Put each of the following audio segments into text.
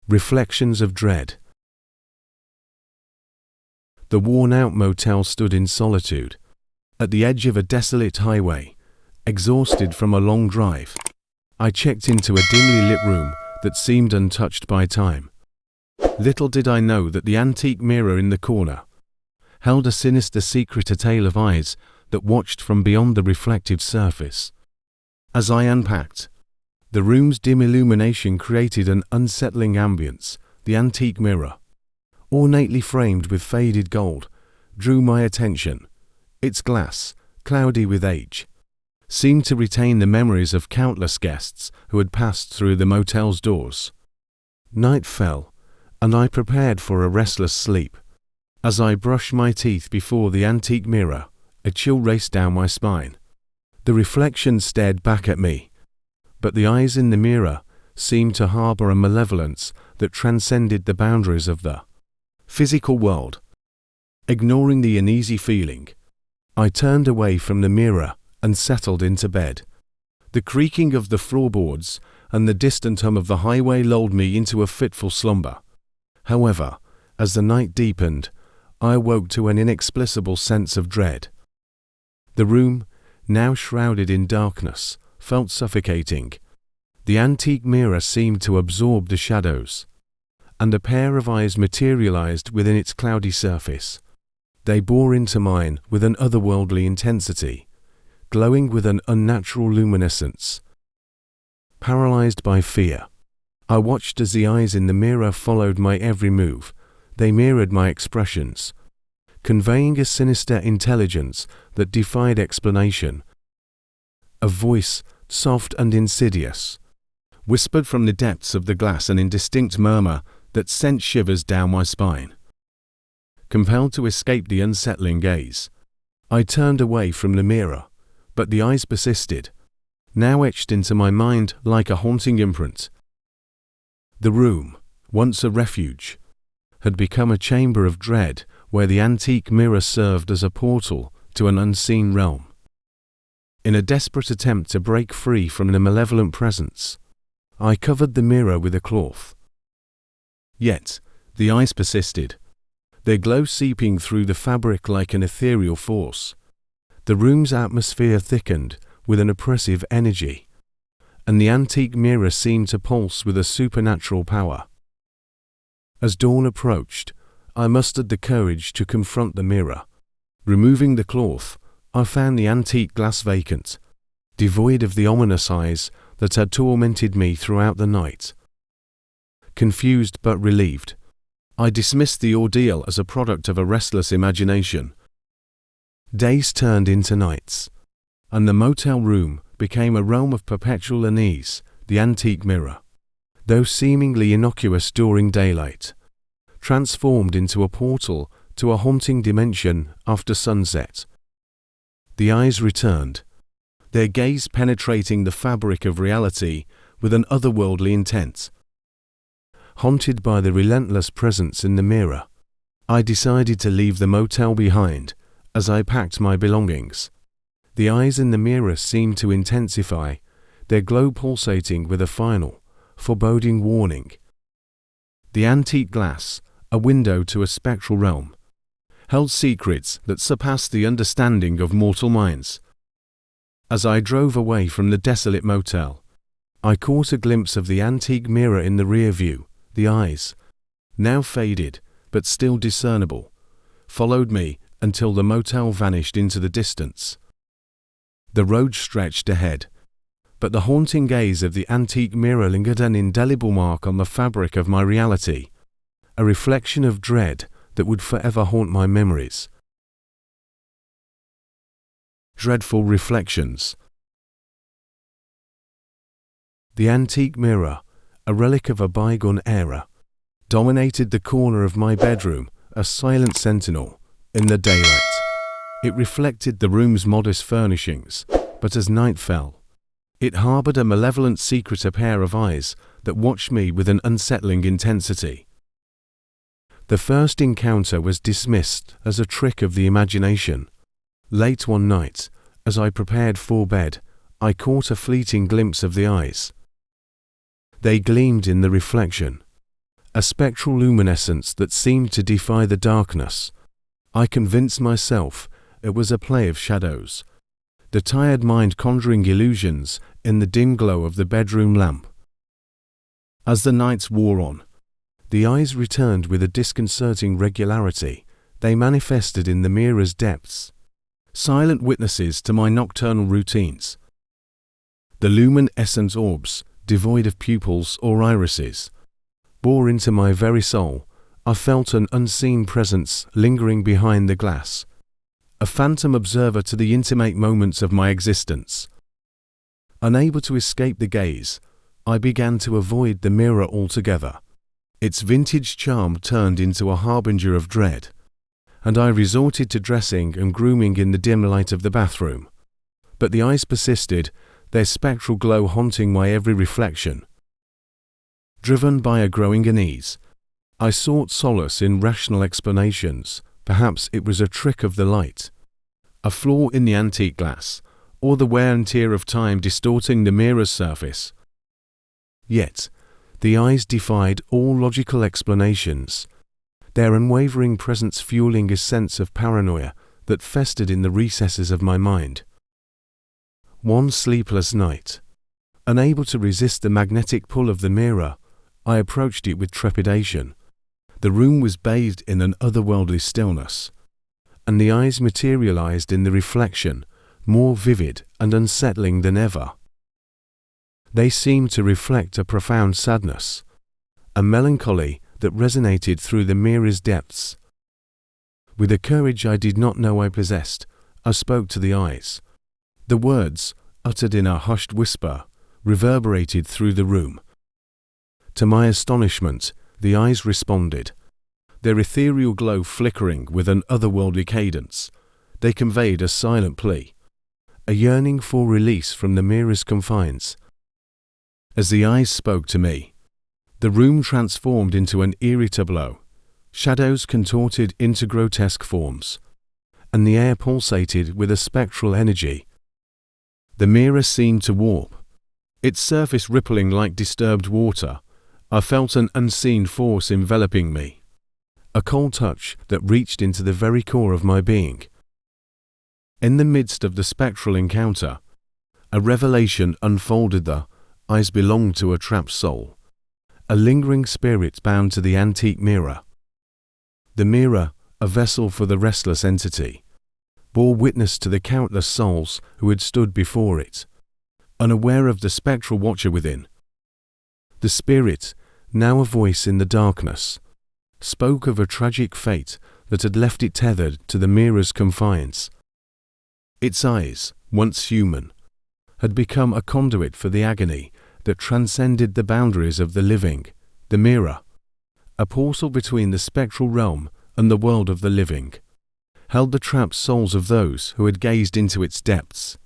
Reflections of dread. The worn-out motel stood in solitude, at the edge of a desolate highway, exhausted from a long drive. I checked into a dimly lit room that seemed untouched by time. Little did I know that the antique mirror in the corner held a sinister secret, a tale of eyes that watched from beyond the reflective surface. As I unpacked, the room's dim illumination created an unsettling ambience. The antique mirror, ornately framed with faded gold, drew my attention. Its glass, cloudy with age, seemed to retain the memories of countless guests who had passed through the motel's doors. Night fell, and I prepared for a restless sleep. As I brushed my teeth before the antique mirror, a chill raced down my spine. The reflection stared back at me, but the eyes in the mirror seemed to harbor a malevolence that transcended the boundaries of the physical world. Ignoring the uneasy feeling, I turned away from the mirror and settled into bed. The creaking of the floorboards and the distant hum of the highway lulled me into a fitful slumber. However, as the night deepened, I awoke to an inexplicable sense of dread. The room, now shrouded in darkness, felt suffocating. The antique mirror seemed to absorb the shadows, and a pair of eyes materialized within its cloudy surface. They bore into mine with an otherworldly intensity, glowing with an unnatural luminescence. Paralyzed by fear, I watched as the eyes in the mirror followed my every move. They mirrored my expressions, conveying a sinister intelligence that defied explanation. A voice, soft and insidious, whispered from the depths of the glass, an indistinct murmur that sent shivers down my spine. Compelled to escape the unsettling gaze, I turned away from the mirror, but the eyes persisted, now etched into my mind like a haunting imprint. The room, once a refuge, had become a chamber of dread where the antique mirror served as a portal to an unseen realm. In a desperate attempt to break free from the malevolent presence, I covered the mirror with a cloth. Yet, the eyes persisted, their glow seeping through the fabric like an ethereal force. The room's atmosphere thickened with an oppressive energy, and the antique mirror seemed to pulse with a supernatural power. As dawn approached, I mustered the courage to confront the mirror. Removing the cloth, I found the antique glass vacant, devoid of the ominous eyes that had tormented me throughout the night. Confused but relieved, I dismissed the ordeal as a product of a restless imagination. Days turned into nights, and the motel room became a realm of perpetual unease. The antique mirror, though seemingly innocuous during daylight, transformed into a portal to a haunting dimension after sunset. The eyes returned, their gaze penetrating the fabric of reality with an otherworldly intent. Haunted by the relentless presence in the mirror, I decided to leave the motel behind as I packed my belongings. The eyes in the mirror seemed to intensify, their glow pulsating with a final, foreboding warning. The antique glass, a window to a spectral realm, held secrets that surpassed the understanding of mortal minds. As I drove away from the desolate motel, I caught a glimpse of the antique mirror in the rear view. The eyes, now faded but still discernible, followed me until the motel vanished into the distance. The road stretched ahead, but the haunting gaze of the antique mirror lingered, an indelible mark on the fabric of my reality, a reflection of dread that would forever haunt my memories. Dreadful reflections. The antique mirror, a relic of a bygone era, dominated the corner of my bedroom, a silent sentinel in the daylight. It reflected the room's modest furnishings, but as night fell, it harbored a malevolent secret, a pair of eyes that watched me with an unsettling intensity. The first encounter was dismissed as a trick of the imagination. Late one night, as I prepared for bed, I caught a fleeting glimpse of the eyes. They gleamed in the reflection, a spectral luminescence that seemed to defy the darkness. I convinced myself it was a play of shadows, the tired mind conjuring illusions in the dim glow of the bedroom lamp. As the nights wore on, the eyes returned with a disconcerting regularity. They manifested in the mirror's depths, silent witnesses to my nocturnal routines. The luminescent orbs, devoid of pupils or irises, bore into my very soul. I felt an unseen presence lingering behind the glass, a phantom observer to the intimate moments of my existence. Unable to escape the gaze, I began to avoid the mirror altogether. Its vintage charm turned into a harbinger of dread, and I resorted to dressing and grooming in the dim light of the bathroom. But the eyes persisted, their spectral glow haunting my every reflection. Driven by a growing unease, I sought solace in rational explanations. Perhaps it was a trick of the light, a flaw in the antique glass, or the wear and tear of time distorting the mirror's surface. Yet, the eyes defied all logical explanations, their unwavering presence fueling a sense of paranoia that festered in the recesses of my mind. One sleepless night, unable to resist the magnetic pull of the mirror, I approached it with trepidation. The room was bathed in an otherworldly stillness, and the eyes materialized in the reflection, more vivid and unsettling than ever. They seemed to reflect a profound sadness, a melancholy that resonated through the mirror's depths. With a courage I did not know I possessed, I spoke to the eyes. The words, uttered in a hushed whisper, reverberated through the room. To my astonishment, the eyes responded, their ethereal glow flickering with an otherworldly cadence. They conveyed a silent plea, a yearning for release from the mirror's confines. As the eyes spoke to me, the room transformed into an eerie tableau. Shadows contorted into grotesque forms, and the air pulsated with a spectral energy. The mirror seemed to warp, its surface rippling like disturbed water. I felt an unseen force enveloping me, a cold touch that reached into the very core of my being. In the midst of the spectral encounter, a revelation unfolded. The eyes belonged to a trapped soul, a lingering spirit bound to the antique mirror. The mirror, a vessel for the restless entity, bore witness to the countless souls who had stood before it, unaware of the spectral watcher within. The spirit, now a voice in the darkness, spoke of a tragic fate that had left it tethered to the mirror's confines. Its eyes, once human, had become a conduit for the agony that transcended the boundaries of the living. The mirror, a portal between the spectral realm and the world of the living, held the trapped souls of those who had gazed into its depths.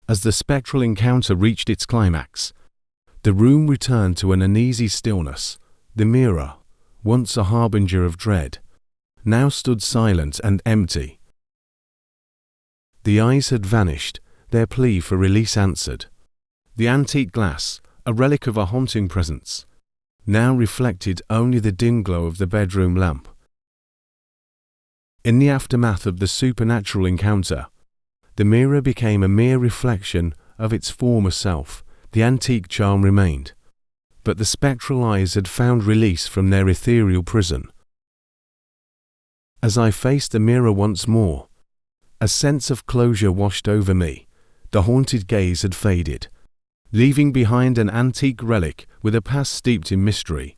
As the spectral encounter reached its climax, the room returned to an uneasy stillness. The mirror, once a harbinger of dread, now stood silent and empty. The eyes had vanished, their plea for release answered. The antique glass, a relic of a haunting presence, now reflected only the dim glow of the bedroom lamp. In the aftermath of the supernatural encounter, the mirror became a mere reflection of its former self. The antique charm remained, but the spectral eyes had found release from their ethereal prison. As I faced the mirror once more, a sense of closure washed over me. The haunted gaze had faded, leaving behind an antique relic with a past steeped in mystery,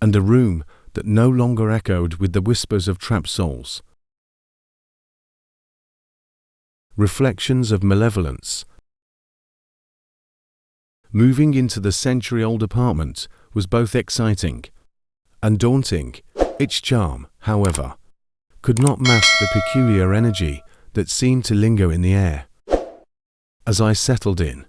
and a room that no longer echoed with the whispers of trapped souls. Reflections of malevolence. Moving into the century-old apartment was both exciting and daunting. Its charm, however, could not mask the peculiar energy that seemed to linger in the air. As I settled in,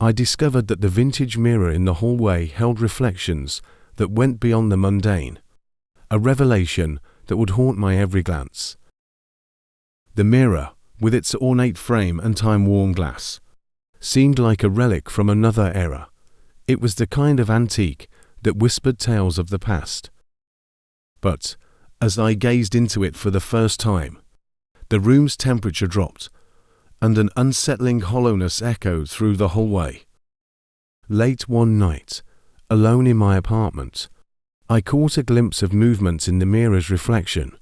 I discovered that the vintage mirror in the hallway held reflections that went beyond the mundane, a revelation that would haunt my every glance. The mirror, with its ornate frame and time-worn glass, seemed like a relic from another era. It was the kind of antique that whispered tales of the past. But, as I gazed into it for the first time, the room's temperature dropped, and an unsettling hollowness echoed through the hallway. Late one night, alone in my apartment, I caught a glimpse of movement in the mirror's reflection.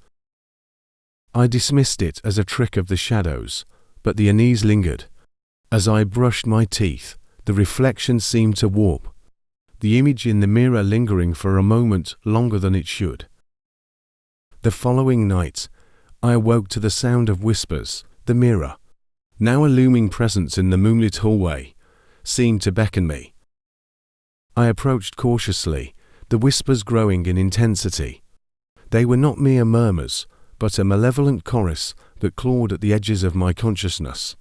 I dismissed it as a trick of the shadows, but the unease lingered. As I brushed my teeth, the reflection seemed to warp, the image in the mirror lingering for a moment longer than it should. The following night, I awoke to the sound of whispers. The mirror, now a looming presence in the moonlit hallway, seemed to beckon me. I approached cautiously, the whispers growing in intensity. They were not mere murmurs, but a malevolent chorus that clawed at the edges of my consciousness.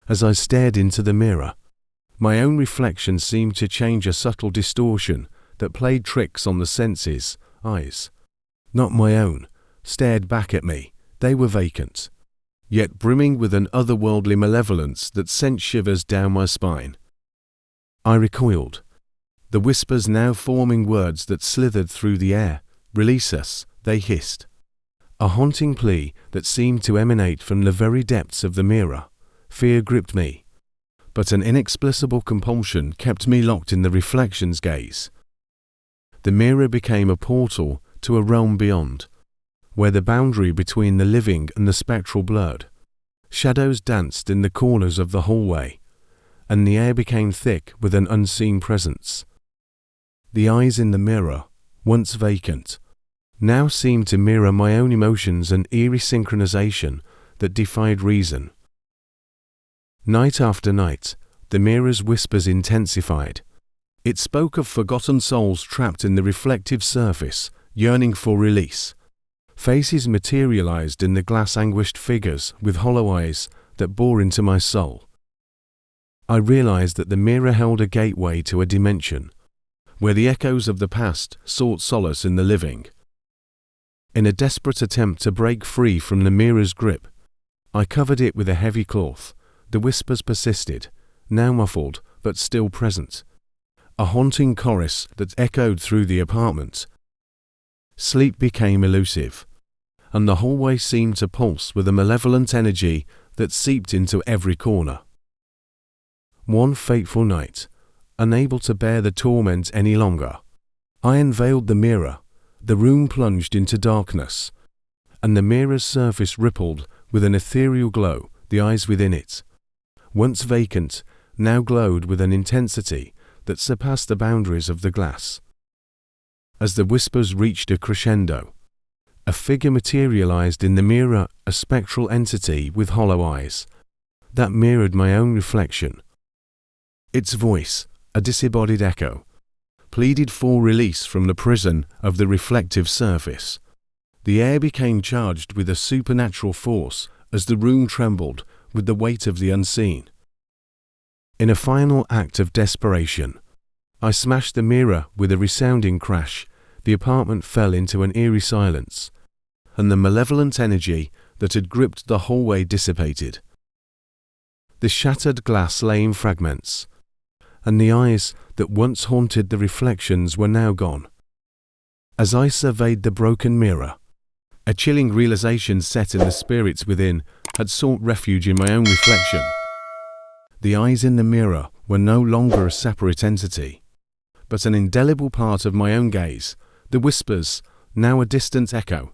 As I stared into the mirror, my own reflection seemed to change, a subtle distortion that played tricks on the senses. Eyes, not my own, stared back at me. They were vacant, yet brimming with an otherworldly malevolence that sent shivers down my spine. I recoiled, the whispers now forming words that slithered through the air. "Release us," they hissed. A haunting plea that seemed to emanate from the very depths of the mirror. Fear gripped me, but an inexplicable compulsion kept me locked in the reflection's gaze. The mirror became a portal to a realm beyond, where the boundary between the living and the spectral blurred. Shadows danced in the corners of the hallway, and the air became thick with an unseen presence. The eyes in the mirror, once vacant, now seemed to mirror my own emotions, an eerie synchronization that defied reason. Night after night, the mirror's whispers intensified. It spoke of forgotten souls trapped in the reflective surface, yearning for release. Faces materialized in the glass, anguished figures with hollow eyes that bore into my soul. I realized that the mirror held a gateway to a dimension, where the echoes of the past sought solace in the living. In a desperate attempt to break free from the mirror's grip, I covered it with a heavy cloth. The whispers persisted, now muffled but still present, a haunting chorus that echoed through the apartment. Sleep became elusive, and the hallway seemed to pulse with a malevolent energy that seeped into every corner. One fateful night, unable to bear the torment any longer, I unveiled the mirror. The room plunged into darkness, and the mirror's surface rippled with an ethereal glow. The eyes within it, once vacant, now glowed with an intensity that surpassed the boundaries of the glass. As the whispers reached a crescendo, a figure materialized in the mirror, a spectral entity with hollow eyes that mirrored my own reflection. Its voice, a disembodied echo, pleaded for release from the prison of the reflective surface. The air became charged with a supernatural force as the room trembled with the weight of the unseen. In a final act of desperation, I smashed the mirror with a resounding crash. The apartment fell into an eerie silence, and the malevolent energy that had gripped the hallway dissipated. The shattered glass lay in fragments, and the eyes that once haunted the reflections were now gone. As I surveyed the broken mirror, a chilling realization set in. The spirits within had sought refuge in my own reflection. The eyes in the mirror were no longer a separate entity, but an indelible part of my own gaze. The whispers, now a distant echo,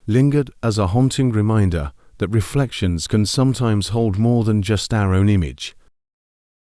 lingered as a haunting reminder that reflections can sometimes hold more than just our own image.